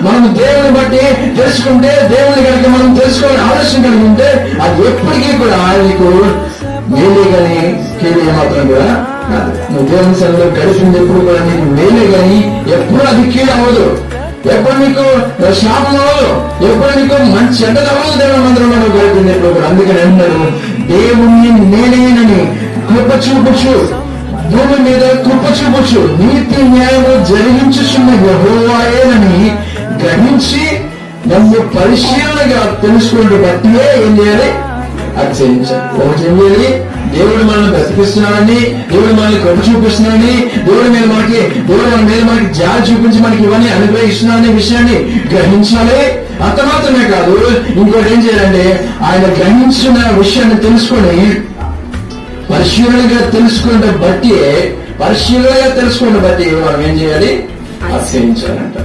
మనం దేవుని బట్టి తెలుసుకుంటే, దేవుని కనుక మనం తెలుసుకోవాలని ఆలోచన కలిగి ఉంటే అది ఎప్పటికీ కూడా నీకు మేలే కానీ కీడు ఏమాత్రం కూడా కాదు. నువ్వు దేవుని సన్నిధిలో గడిపింది ఎప్పుడు కూడా నీకు మేలే కానీ ఎప్పుడు అది కీడు అవ్వదు, ఎప్పుడు నీకు శాపం అవ్వదు, ఎప్పుడు నీకు మంచి చెడ్డది అవ్వదు. దేవుని మందిరంలో నువ్వు గడిపింది ఎప్పుడు కూడా. అందుకని అన్నాడు, దేవుణ్ణి నేనేనని కృప చూపుచు, భూమి మీద కృప చూపుచు, నీతి న్యాయము జరిగించుచున్న యెహోవాయేనని గ్రహించి నన్ను పరిశీలనగా తెలుసుకుంటూ బట్టియే ఏం చేయాలి, ఆచరించాలి. ఒకటి ఏం చేయాలి, దేవుడు మనల్ని బ్రతికిస్తున్నాడని, దేవుడు మనల్ని కృప చూపిస్తున్నాడని, దేవుడు మన మీద మనకి జాలి చూపించి మనకి ఇవన్నీ అనుగ్రహిస్తున్నాడనే విషయాన్ని గ్రహించాలి. అంత మాత్రమే కాదు, ఇంకోటి ఏం చేయాలంటే ఆయన గ్రహించిన విషయాన్ని తెలుసుకొని పరిశీలనగా తెలుసుకుంటే బట్టి మనం ఏం చేయాలి, ఆచరించాలంట.